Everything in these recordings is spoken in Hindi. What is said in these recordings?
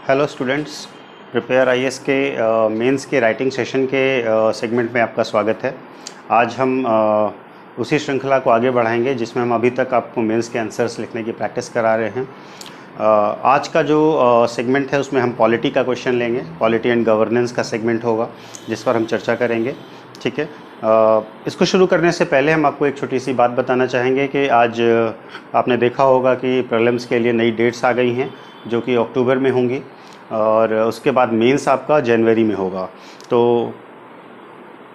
हेलो स्टूडेंट्स, प्रिपेयर आईएएस के मेंस के राइटिंग सेशन के सेगमेंट में आपका स्वागत है। आज हम उसी श्रृंखला को आगे बढ़ाएंगे जिसमें हम अभी तक आपको मेंस के आंसर्स लिखने की प्रैक्टिस करा रहे हैं। आज का जो सेगमेंट है उसमें हम पॉलिटी का क्वेश्चन लेंगे। पॉलिटी एंड गवर्नेंस का सेगमेंट होगा जिस पर हम चर्चा करेंगे। ठीक है, इसको शुरू करने से पहले हम आपको एक छोटी सी बात बताना चाहेंगे कि आज आपने देखा होगा कि प्रीलिम्स के लिए नई डेट्स आ गई हैं जो कि अक्टूबर में होंगी और उसके बाद मेंस आपका जनवरी में होगा। तो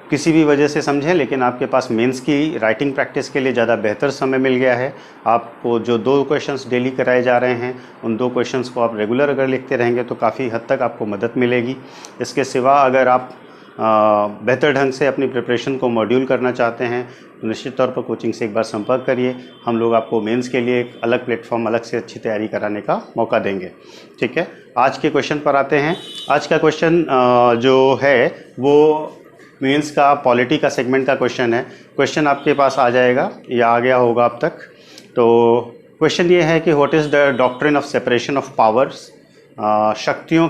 किसी भी वजह से समझें, लेकिन आपके पास मेंस की राइटिंग प्रैक्टिस के लिए ज़्यादा बेहतर समय मिल गया है। आपको जो 2 क्वेश्चंस डेली कराए जा रहे हैं उन 2 क्वेश्चंस को आप रेगुलर अगर लिखते रहेंगे तो काफ़ी हद तक आपको मदद मिलेगी। इसके सिवा अगर आप बेहतर ढंग से अपनी प्रिपरेशन को मॉड्यूल करना चाहते हैं तो निश्चित तौर पर कोचिंग से एक बार संपर्क करिए। हम लोग आपको मेंस के लिए एक अलग प्लेटफॉर्म, अलग से अच्छी तैयारी कराने का मौका देंगे। ठीक है, आज के क्वेश्चन पर आते हैं। आज का क्वेश्चन जो है वो मेंस का पॉलिटी का सेगमेंट का क्वेश्चन है। क्वेश्चन आपके पास आ जाएगा या आ गया होगा अब तक। तो क्वेश्चन ये है कि what is the doctrine of separation of powers. शक्तियों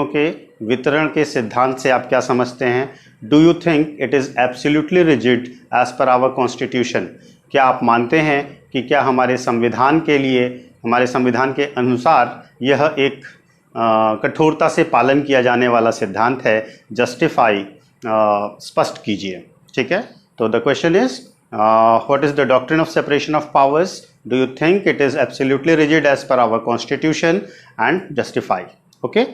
के वितरण के सिद्धांत से आप क्या समझते हैं। Do you think it is absolutely rigid as per our constitution. क्या आप मानते हैं कि क्या हमारे संविधान के अनुसार यह एक कठोरता से पालन किया जाने वाला सिद्धांत है। जस्टिफाई, स्पष्ट कीजिए। ठीक है, तो the question is what is the doctrine of separation of powers. Do you think it is absolutely rigid as per our constitution and justify. Okay,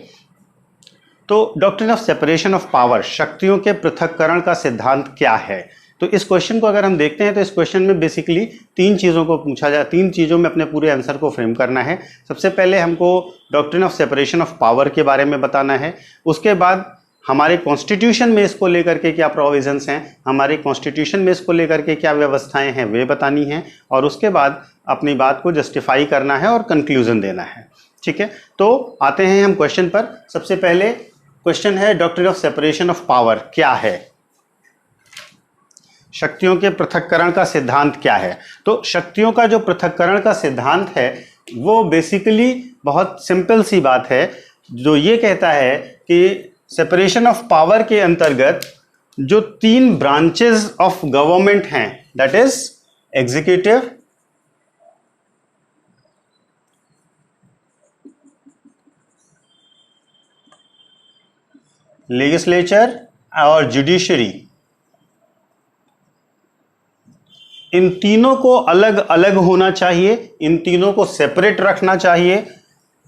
तो doctrine of separation of power, शक्तियों के पृथक्करण का सिद्धांत क्या है। तो इस क्वेश्चन को अगर हम देखते हैं तो इस क्वेश्चन में बेसिकली 3 चीज़ों को पूछा जाए, 3 चीज़ों में अपने पूरे आंसर को फ्रेम करना है। सबसे पहले हमको doctrine of separation of power के बारे में बताना है। उसके बाद हमारे कॉन्स्टिट्यूशन में इसको लेकर के क्या प्रोविजंस हैं, हमारे कॉन्स्टिट्यूशन में इसको लेकर के क्या व्यवस्थाएं हैं वे बतानी हैं, और उसके बाद अपनी बात को जस्टिफाई करना है और कंक्लूजन देना है। ठीक है, तो आते हैं हम क्वेश्चन पर। सबसे पहले क्वेश्चन है doctrine of separation of power क्या है, शक्तियों के पृथक्करण का सिद्धांत क्या है। तो शक्तियों का जो पृथक्करण का सिद्धांत है वो बेसिकली बहुत सिंपल सी बात है, जो ये कहता है कि सेपरेशन ऑफ पावर के अंतर्गत जो 3 ब्रांचेस ऑफ गवर्नमेंट हैं, दैट इज एग्जीक्यूटिव, लेजिस्लेचर और जुडिशरी, इन तीनों को अलग अलग होना चाहिए, इन तीनों को सेपरेट रखना चाहिए।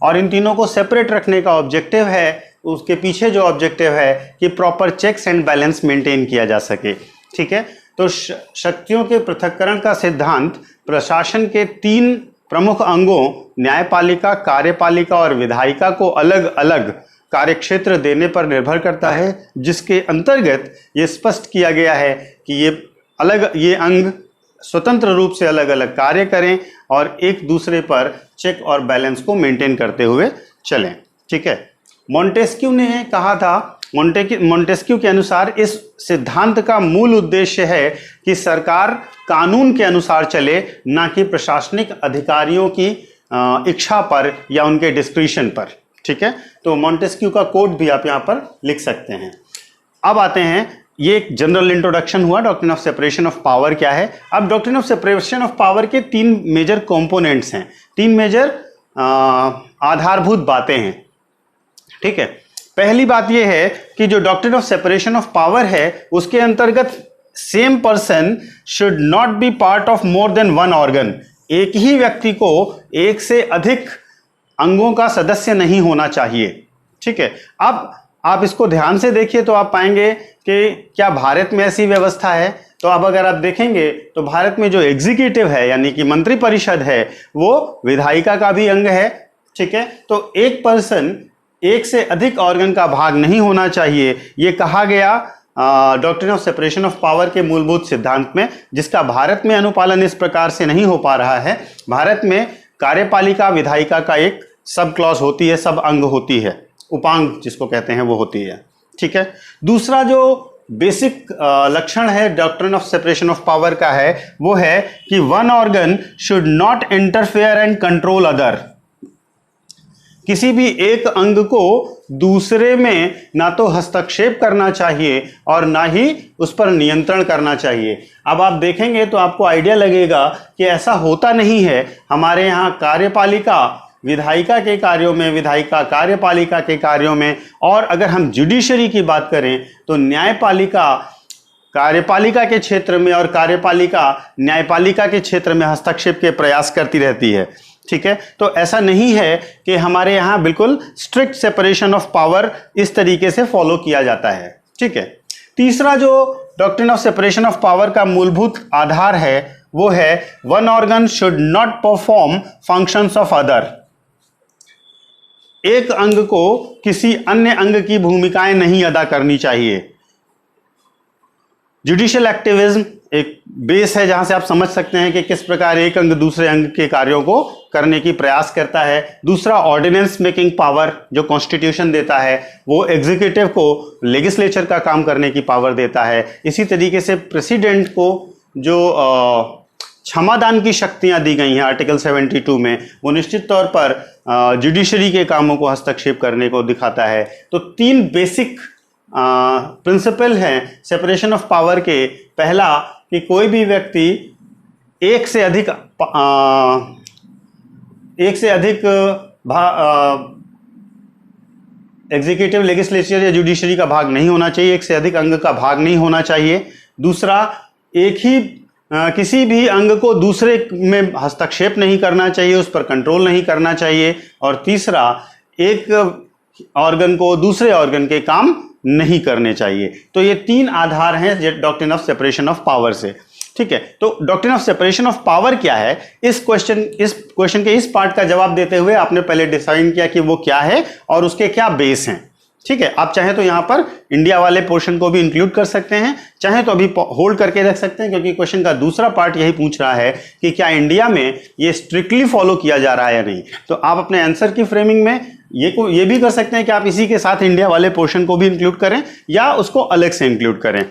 और इन तीनों को सेपरेट रखने का ऑब्जेक्टिव है, उसके पीछे जो ऑब्जेक्टिव है कि proper checks and balance maintain किया जा सके। ठीक है, तो शक्तियों के पृथक्करण का सिद्धांत प्रशासन के 3 प्रमुख अंगों न्यायपालिका, कार्यपालिका और विधायिका को अलग अलग कार्यक्षेत्र देने पर निर्भर करता है, जिसके अंतर्गत ये स्पष्ट किया गया है कि ये अंग स्वतंत्र रूप से अलग अलग कार्य करें और एक दूसरे पर चेक और बैलेंस को मेंटेन करते हुए चलें। ठीक है, मोंटेस्क्यू ने कहा था, मोंटेस्क्यू के अनुसार इस सिद्धांत का मूल उद्देश्य है कि सरकार कानून के अनुसार चले, ना कि प्रशासनिक अधिकारियों की इच्छा पर या उनके डिस्क्रिशन पर। ठीक है, तो मोंटेस्क्यू का कोट भी आप यहाँ पर लिख सकते हैं। अब आते हैं, ये एक जनरल इंट्रोडक्शन हुआ doctrine of separation of power क्या है। अब doctrine of separation of power के 3 मेजर कंपोनेंट्स हैं, 3 मेजर आधारभूत बातें हैं। ठीक है, पहली बात यह है कि जो doctrine of separation of power है उसके अंतर्गत same person should not be part of more than 1 organ. एक ही व्यक्ति को एक से अधिक अंगों का सदस्य नहीं होना चाहिए। ठीक है, अब आप इसको ध्यान से देखिए तो आप पाएंगे कि क्या भारत में ऐसी व्यवस्था है। तो अब अगर आप देखेंगे तो भारत में जो एग्जीक्यूटिव है यानी कि मंत्रिपरिषद है वो विधायिका का भी अंग है। ठीक है, तो एक पर्सन एक से अधिक ऑर्गन का भाग नहीं होना चाहिए, ये कहा गया doctrine of separation of power के मूलभूत सिद्धांत में, जिसका भारत में अनुपालन इस प्रकार से नहीं हो पा रहा है। भारत में कार्यपालिका विधायिका का एक सब क्लॉज होती है, सब अंग होती है, उपांग जिसको कहते हैं वो होती है। ठीक है, दूसरा जो बेसिक लक्षण है doctrine of separation of power का है वो है कि 1 organ should not interfere and control other. किसी भी एक अंग को दूसरे में ना तो हस्तक्षेप करना चाहिए और ना ही उस पर नियंत्रण करना चाहिए। अब आप देखेंगे तो आपको आइडिया लगेगा कि ऐसा होता नहीं है। हमारे यहाँ कार्यपालिका विधायिका के कार्यों में, विधायिका कार्यपालिका के कार्यों में, और अगर हम जुडिशरी की बात करें तो न्यायपालिका कार्यपालिका के क्षेत्र में और कार्यपालिका न्यायपालिका के क्षेत्र में हस्तक्षेप के प्रयास करती रहती है। ठीक है, तो ऐसा नहीं है कि हमारे यहाँ बिल्कुल स्ट्रिक्ट सेपरेशन ऑफ पावर इस तरीके से फॉलो किया जाता है। ठीक है, तीसरा जो doctrine of separation of power का मूलभूत आधार है वो है one organ should not perform functions of other. एक अंग को किसी अन्य अंग की भूमिकाएं नहीं अदा करनी चाहिए। जुडिशियल एक्टिविज्म एक बेस है जहां से आप समझ सकते हैं कि किस प्रकार एक अंग दूसरे अंग के कार्यों को करने की प्रयास करता है। दूसरा, ऑर्डिनेंस मेकिंग पावर जो कॉन्स्टिट्यूशन देता है वो एग्जीक्यूटिव को लेजिस्लेचर का काम करने की पावर देता है। इसी तरीके से प्रेसिडेंट को जो क्षमादान की शक्तियां दी गई हैं आर्टिकल 72 में, वो निश्चित तौर पर जुडिशरी के कामों को हस्तक्षेप करने को दिखाता है। तो तीन बेसिक प्रिंसिपल हैं सेपरेशन ऑफ पावर के। पहला कि कोई भी व्यक्ति एक से अधिक एग्जीक्यूटिव, लेजिस्लेचर या जुडिशरी का भाग नहीं होना चाहिए, एक से अधिक अंग का भाग नहीं होना चाहिए। दूसरा, एक ही किसी भी अंग को दूसरे में हस्तक्षेप नहीं करना चाहिए, उस पर कंट्रोल नहीं करना चाहिए। और तीसरा, एक ऑर्गन को दूसरे ऑर्गन के काम नहीं करने चाहिए। तो ये तीन आधार हैं doctrine of separation of power से। ठीक है, तो doctrine of separation of power क्या है, इस क्वेश्चन के इस पार्ट का जवाब देते हुए आपने पहले डिसाइड किया कि वो क्या है और उसके क्या बेस हैं। ठीक है, आप चाहे तो यहां पर इंडिया वाले पोर्शन को भी इंक्लूड कर सकते हैं, चाहे तो अभी होल्ड करके रख सकते हैं, क्योंकि क्वेश्चन का दूसरा पार्ट यही पूछ रहा है कि क्या इंडिया में ये स्ट्रिक्टली फॉलो किया जा रहा है या नहीं। तो आप अपने आंसर की फ्रेमिंग में ये भी कर सकते हैं कि आप इसी के साथ इंडिया वाले पोर्शन को भी इंक्लूड करें या उसको अलग से इंक्लूड करें।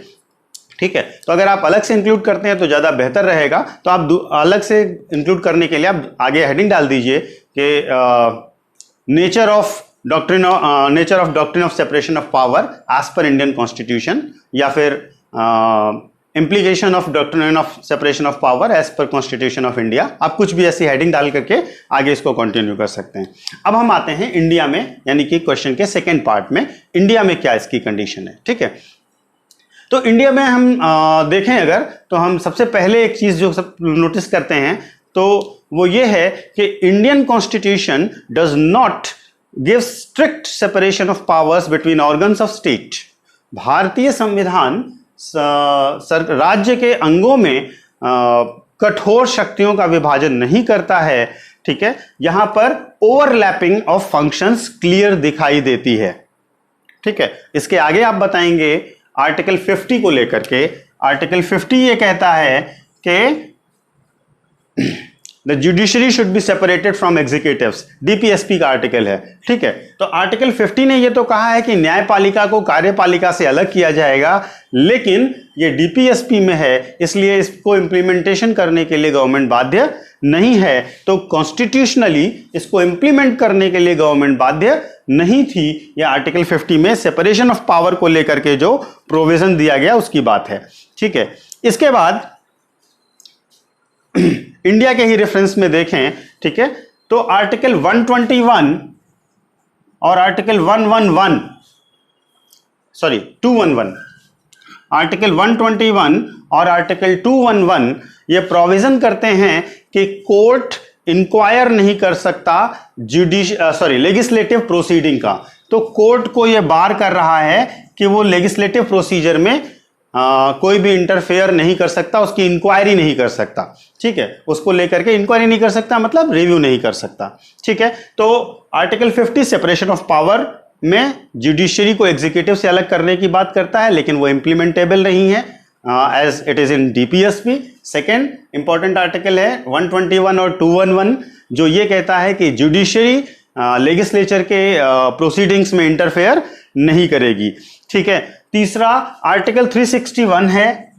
ठीक है, तो अगर आप अलग से इंक्लूड करते हैं तो ज़्यादा बेहतर रहेगा। तो आप अलग से इंक्लूड करने के लिए आप आगे हेडिंग डाल दीजिए कि nature of doctrine of separation of power as per Indian constitution, या फिर implication of doctrine of separation of power as per constitution of India. आप कुछ भी ऐसी हेडिंग डाल करके आगे इसको कंटिन्यू कर सकते हैं। अब हम आते हैं इंडिया में, यानी कि क्वेश्चन के सेकेंड पार्ट में, इंडिया में क्या इसकी कंडीशन है। ठीक है, तो इंडिया में हम देखें अगर, तो हम सबसे पहले एक चीज जो सब नोटिस करते हैं तो वो ये है कि Indian constitution does not give strict separation of powers between organs of state. भारतीय संविधान राज्य के अंगों में कठोर शक्तियों का विभाजन नहीं करता है। ठीक है, यहां पर ओवरलैपिंग ऑफ फंक्शंस क्लियर दिखाई देती है। ठीक है, इसके आगे आप बताएंगे आर्टिकल 50 को लेकर के। आर्टिकल 50 ये कहता है कि the judiciary should be separated from executives, DPSP का आर्टिकल है। ठीक है, तो आर्टिकल 50 ने ये तो कहा है कि न्यायपालिका को कार्यपालिका से अलग किया जाएगा, लेकिन ये डीपीएसपी में है, इसलिए इसको इंप्लीमेंटेशन करने के लिए गवर्नमेंट बाध्य नहीं है। तो कॉन्स्टिट्यूशनली इसको इंप्लीमेंट करने के लिए गवर्नमेंट बाध्य नहीं थी। यह आर्टिकल 50 में सेपरेशन ऑफ पावर को लेकर के जो प्रोविजन दिया गया उसकी बात है। ठीक है, इसके बाद इंडिया के ही रेफरेंस में देखें। ठीक है, तो आर्टिकल 121 और आर्टिकल 211, आर्टिकल 121 और आर्टिकल 211 ये प्रोविजन करते हैं कि कोर्ट इंक्वायर नहीं कर सकता लेजिस्लेटिव प्रोसीडिंग का। तो कोर्ट को यह बार कर रहा है कि वो लेजिस्लेटिव प्रोसीजर में कोई भी इंटरफेयर नहीं कर सकता, उसकी इंक्वायरी नहीं कर सकता। ठीक है, उसको लेकर के इंक्वायरी नहीं कर सकता मतलब रिव्यू नहीं कर सकता। ठीक है, तो आर्टिकल 50 सेपरेशन ऑफ पावर में जुडिशरी को एग्जीक्यूटिव से अलग करने की बात करता है, लेकिन वो इंप्लीमेंटेबल नहीं है as it is in DPSP. Second important article है 121 और 211 जो ये कहता है कि जुडिशरी लेजिस्लेचर के प्रोसीडिंग्स में इंटरफेयर नहीं करेगी। ठीक है, तीसरा आर्टिकल 361 है।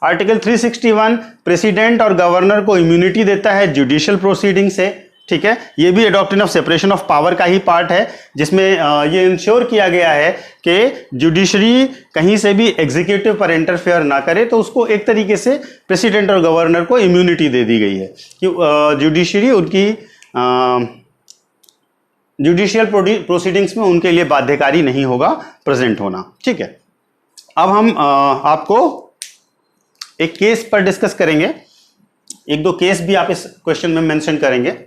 आर्टिकल 361 प्रेसिडेंट और गवर्नर को इम्यूनिटी देता है जुडिशियल प्रोसीडिंग से। ठीक है, ये भी doctrine of separation of power का ही पार्ट है, जिसमें ये इंश्योर किया गया है कि जुडिशरी कहीं से भी एग्जीक्यूटिव पर इंटरफेयर ना करे, तो उसको एक तरीके से प्रेसिडेंट और गवर्नर को इम्यूनिटी दे दी गई है कि जुडिशरी उनकी जुडिशियल प्रोसीडिंग्स में उनके लिए बाध्यकारी नहीं होगा प्रेजेंट होना। ठीक है, अब हम आपको एक केस पर डिस्कस करेंगे, एक दो केस भी आप इस क्वेश्चन में मेंशन करेंगे।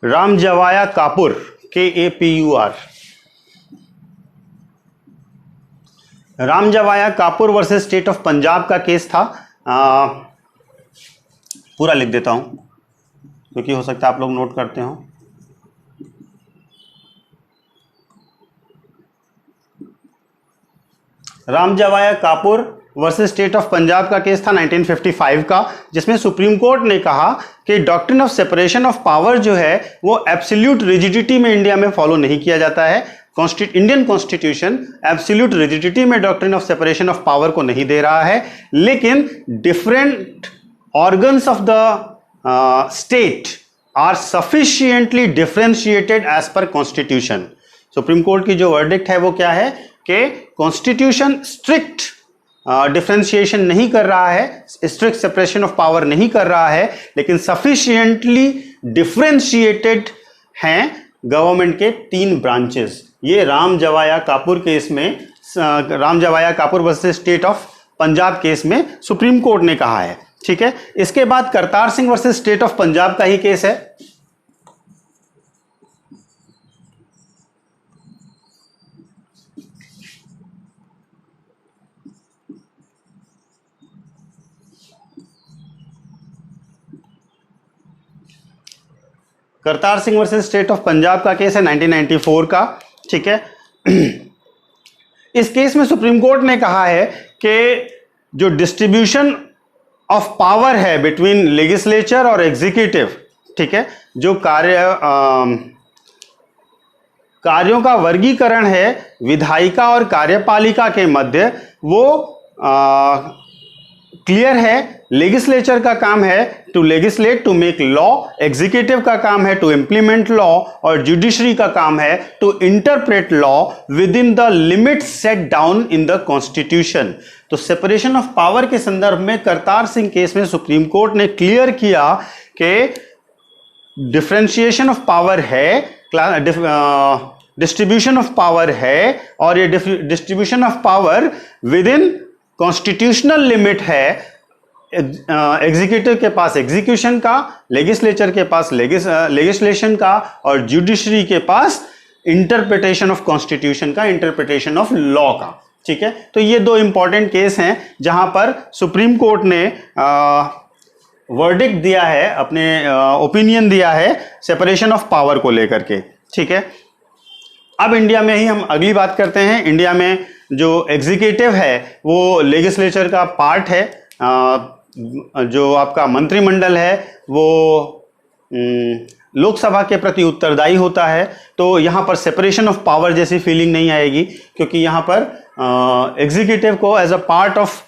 Ramjawaya Kapur, KAPUR, Ramjawaya Kapur versus state of Punjab का केस था। पूरा लिख देता हूं क्योंकि हो सकता है आप लोग नोट करते हो। रामजवाया Kapur versus state of Punjab का केस था 1955 का, जिसमें सुप्रीम कोर्ट ने कहा कि doctrine of separation of power जो है वो एब्सोल्यूट रिजिडिटी में इंडिया में फॉलो नहीं किया जाता है। इंडियन कॉन्स्टिट्यूशन एब्सोल्यूट रिजिडिटी में doctrine of separation of power को नहीं दे रहा है, लेकिन different organs of the state are sufficiently differentiated as per constitution. Supreme court की जो वर्डिक्ट है वो क्या है कि कॉन्स्टिट्यूशन स्ट्रिक्ट डिफरेंशिएशन नहीं कर रहा है, स्ट्रिक्ट सेपरेशन ऑफ पावर नहीं कर रहा है, लेकिन सफिशिएंटली डिफरेंशिएटेड हैं गवर्नमेंट के 3 ब्रांचेस। ये रामजवाया कापुर केस में, Ramjawaya Kapur versus state of Punjab case में सुप्रीम कोर्ट ने कहा है। ठीक है, इसके बाद Kartar Singh versus state of Punjab का ही केस है। Kartar Singh versus state of Punjab का केस है 1994 का। ठीक है, इस केस में सुप्रीम कोर्ट ने कहा है कि जो डिस्ट्रीब्यूशन ऑफ पावर है बिटवीन लेजिस्लेचर और एग्जीक्यूटिव, ठीक है, जो कार्यों का वर्गीकरण है विधायिका और कार्यपालिका के मध्य, वो क्लियर है। लेजिस्लेचर का काम है to legislate, to make law, executive का काम है टू इंप्लीमेंट लॉ, और जुडिशरी का काम है to interpret law within the limit set down in the constitution. तो सेपरेशन ऑफ पावर के संदर्भ में करतार सिंह केस में सुप्रीम कोर्ट ने क्लियर किया कि डिफरेंशिएशन ऑफ पावर है, डिस्ट्रीब्यूशन ऑफ पावर है, और ये distribution of power within constitutional limit है। एग्जीक्यूटिव के पास एग्जीक्यूशन का, लेजिस्लेचर के पास लेजिस्लेशन का, और जुडिशरी के पास इंटरप्रिटेशन ऑफ कॉन्स्टिट्यूशन का, इंटरप्रिटेशन ऑफ लॉ का। ठीक है, तो ये 2 इंपॉर्टेंट केस हैं जहां पर सुप्रीम कोर्ट ने वर्डिक्ट दिया है, अपने ओपिनियन दिया है सेपरेशन ऑफ पावर को लेकर के। ठीक है, अब इंडिया में ही हम अगली बात करते हैं। इंडिया में जो एग्जीक्यूटिव है वो लेजिस्लेचर का पार्ट है, जो आपका मंत्रिमंडल है वो लोकसभा के प्रति उत्तरदायी होता है। तो यहाँ पर सेपरेशन ऑफ पावर जैसी फीलिंग नहीं आएगी, क्योंकि यहाँ पर एग्जीक्यूटिव को as a part of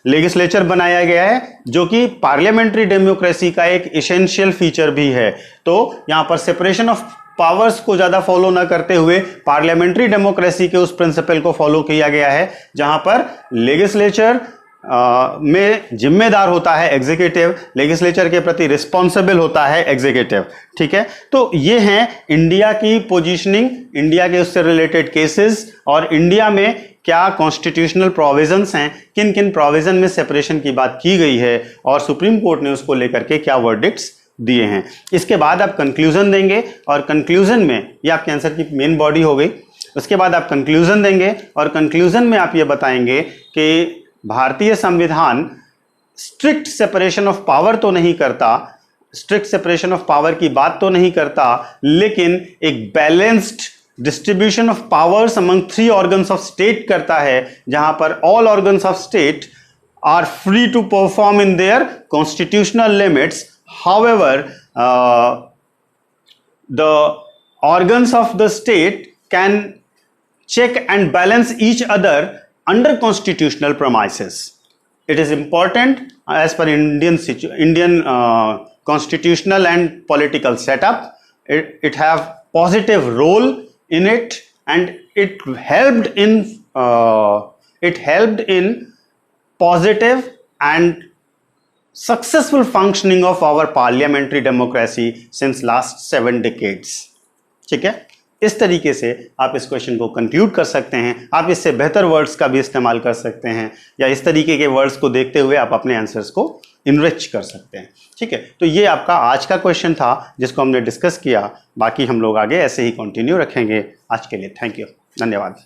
legislature बनाया गया है, जो कि पार्लियामेंट्री डेमोक्रेसी का एक एसेंशियल फीचर भी है। तो यहाँ पर सेपरेशन ऑफ पावर्स को ज्यादा फॉलो ना करते हुए पार्लियामेंट्री डेमोक्रेसी के उस प्रिंसिपल को फॉलो किया गया है, जहां पर लेजिस्लेचर में जिम्मेदार होता है एग्जीक्यूटिव, लेजिस्लेचर के प्रति रिस्पॉन्सिबल होता है एग्जीक्यूटिव। ठीक है, तो ये हैं इंडिया की पोजीशनिंग, इंडिया के उससे रिलेटेड केसेस, और इंडिया में क्या कॉन्स्टिट्यूशनल प्रोविजंस हैं, किन किन प्रोविजन में सेपरेशन की बात की गई है, और सुप्रीम कोर्ट ने उसको लेकर के क्या वर्डिक्ट्स दिए हैं। इसके बाद आप कंक्लूजन देंगे, और कंक्लूजन में ये आपके आंसर की मेन बॉडी हो गई। उसके बाद आप कंक्लूजन देंगे, और कंक्लूजन में आप ये बताएंगे कि भारतीय संविधान स्ट्रिक्ट सेपरेशन ऑफ पावर तो नहीं करता, स्ट्रिक्ट सेपरेशन ऑफ पावर की बात तो नहीं करता, लेकिन एक balanced distribution of powers among 3 organs of state करता है, जहां पर all organs of state are free to perform in their constitutional limits, however the organs of the state can check and balance each other under constitutional premises. It is important as per Indian constitutional and political setup. It have positive role in it, and it helped in positive and successful functioning of our parliamentary democracy since last 7 decades. ठीक है, इस तरीके से आप इस क्वेश्चन को कंक्लूड कर सकते हैं। आप इससे बेहतर वर्ड्स का भी इस्तेमाल कर सकते हैं, या इस तरीके के वर्ड्स को देखते हुए आप अपने आंसर्स को इनरिच कर सकते हैं। ठीक है, तो ये आपका आज का क्वेश्चन था जिसको हमने डिस्कस किया। बाकी हम लोग आगे ऐसे ही कंटिन्यू रखेंगे। आज के लिए थैंक यू, धन्यवाद।